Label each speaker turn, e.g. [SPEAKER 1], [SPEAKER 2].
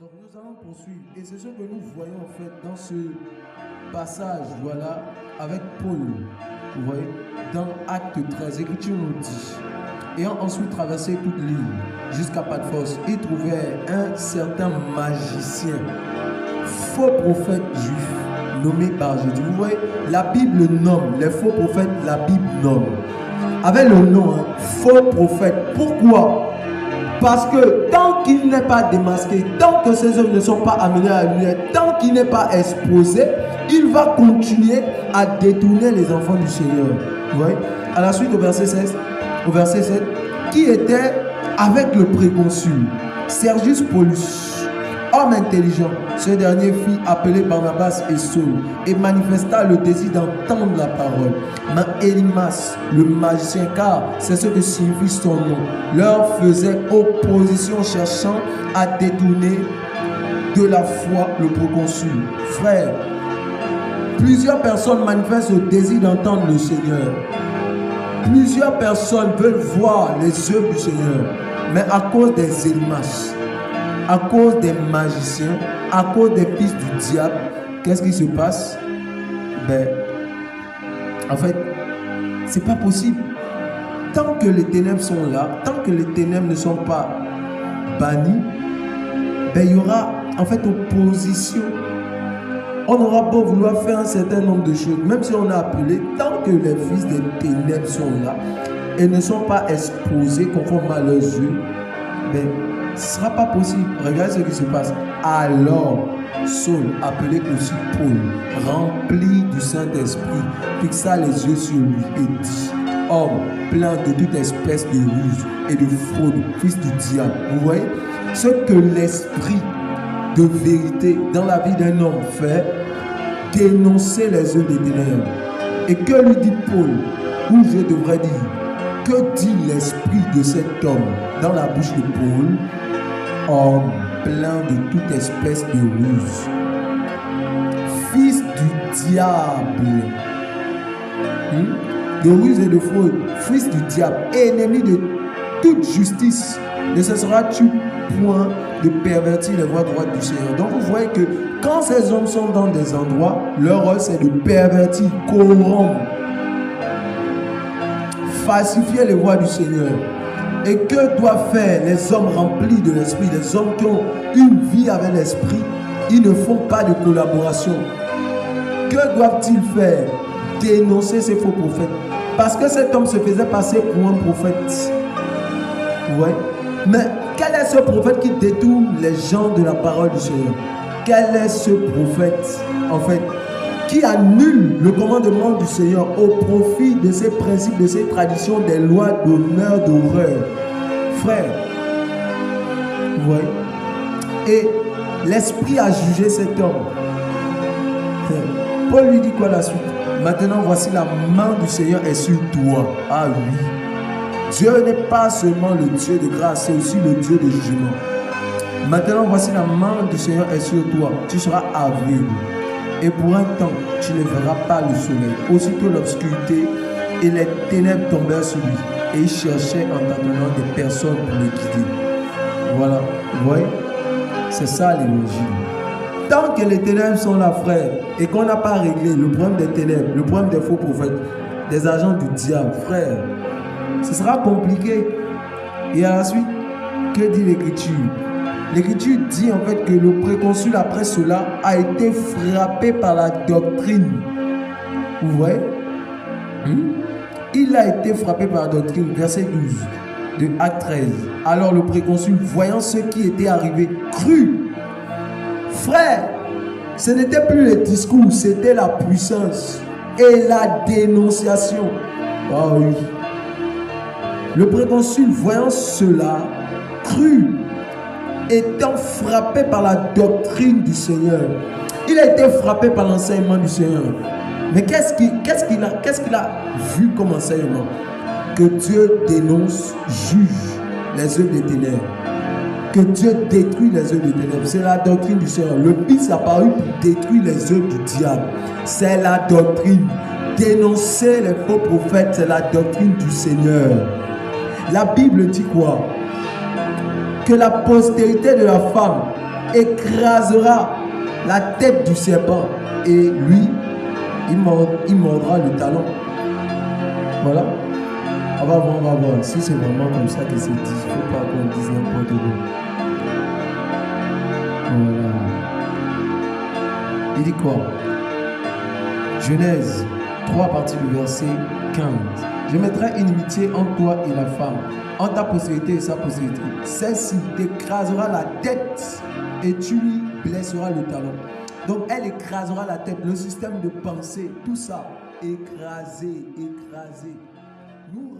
[SPEAKER 1] Donc nous allons poursuivre. Et c'est ce que nous voyons en fait dans ce passage, voilà, avec Paul. Vous voyez, dans Acte 13, l'Écriture nous dit, ayant ensuite traversé toute l'île jusqu'à Paphos, il trouvait un certain magicien, faux prophète juif, nommé Bar-Jésus. Vous voyez, la Bible nomme, les faux prophètes, la Bible nomme. Avec le nom, faux prophète. Pourquoi? Parce que tant qu'il n'est pas démasqué, tant que ses œuvres ne sont pas amenées à la lumière, tant qu'il n'est pas exposé, il va continuer à détourner les enfants du Seigneur. Vous voyez? À la suite, au verset 7, qui était avec le préconsul Sergius Paulus, homme intelligent. Ce dernier fit appeler Barnabas et Saul et manifesta le désir d'entendre la parole. Mais Élymas, le magicien, car c'est ce que signifie son nom, leur faisait opposition, cherchant à détourner de la foi le proconsul. Frère, plusieurs personnes manifestent le désir d'entendre le Seigneur. Plusieurs personnes veulent voir les œuvres du Seigneur, mais à cause des Élymas, à cause des magiciens, à cause des fils du diable, qu'est-ce qui se passe? En fait, c'est pas possible. Tant que les ténèbres sont là, tant que les ténèbres ne sont pas bannies, il y aura en fait opposition. On aura beau vouloir faire un certain nombre de choses, même si on a appelé, tant que les fils des ténèbres sont là et ne sont pas exposés conformément à leurs yeux, ce ne sera pas possible. Regardez ce qui se passe. Alors, Saul, appelé aussi Paul, rempli du Saint-Esprit, fixa les yeux sur lui et dit, homme plein de toute espèce de ruse et de fraude, fils du diable. Vous voyez, ce que l'esprit de vérité dans la vie d'un homme fait, dénoncer les œuvres des ténèbres. Et que lui dit Paul, ou je devrais dire, que dit l'esprit de cet homme dans la bouche de Paul? Homme plein de toute espèce de ruse, fils du diable, de ruse et de fraude, fils du diable, ennemi de toute justice, ne cessera-tu point de pervertir les voies droites du Seigneur. Donc vous voyez que quand ces hommes sont dans des endroits, leur rôle c'est de pervertir, corrompre, falsifier les voies du Seigneur. Et que doivent faire les hommes remplis de l'esprit, les hommes qui ont une vie avec l'esprit? Ils ne font pas de collaboration. Que doivent-ils faire? Dénoncer ces faux prophètes. Parce que cet homme se faisait passer pour un prophète. Ouais. Mais quel est ce prophète qui détourne les gens de la parole du Seigneur? Quel est ce prophète, en fait, qui annule le commandement du Seigneur au profit de ses principes, de ses traditions, des lois d'honneur, d'horreur? Frère, vous voyez? Et l'esprit a jugé cet homme. Frère, Paul lui dit quoi la suite? Maintenant, voici la main du Seigneur est sur toi. Ah oui. Dieu n'est pas seulement le Dieu de grâce, c'est aussi le Dieu de jugement. Maintenant, voici la main du Seigneur est sur toi. Tu seras aveugle. Et pour un temps, tu ne verras pas le soleil. Aussitôt l'obscurité et les ténèbres tombèrent sur lui. Et il cherchait en tâtonnant des personnes pour le guider. Voilà, vous voyez? C'est ça l'évangile. Tant que les ténèbres sont là, frère, et qu'on n'a pas réglé le problème des ténèbres, le problème des faux prophètes, des agents du diable, frère, ce sera compliqué. Et à la suite, que dit l'Écriture? L'Écriture dit en fait que le préconsul après cela a été frappé par la doctrine. Vous voyez? Il a été frappé par la doctrine. Verset 12 de Acte 13. Alors le préconsul, voyant ce qui était arrivé, crut. Frère, ce n'était plus les discours, c'était la puissance et la dénonciation. Ah oui. Le préconsul, voyant cela, crut, étant frappé par la doctrine du Seigneur. Il a été frappé par l'enseignement du Seigneur. Mais qu'est-ce qu'il a vu comme enseignement? Que Dieu dénonce, juge les œuvres des ténèbres. Que Dieu détruit les œuvres des ténèbres. C'est la doctrine du Seigneur. Le Fils a apparu pour détruire les œuvres du diable. C'est la doctrine. Dénoncer les faux prophètes, c'est la doctrine du Seigneur. La Bible dit quoi? Que la postérité de la femme écrasera la tête du serpent et lui, il mordra le talon. Voilà. On va voir. Si c'est vraiment comme ça que c'est dit, il ne faut pas qu'on dise n'importe quoi. Voilà. Il dit quoi? Genèse 3, partie du verset 15. Je mettrai inimitié entre toi et la femme, entre ta postérité et sa postérité. Celle-ci t'écrasera la tête et tu lui blesseras le talon. Donc elle écrasera la tête, le système de pensée, tout ça, écrasé. Nous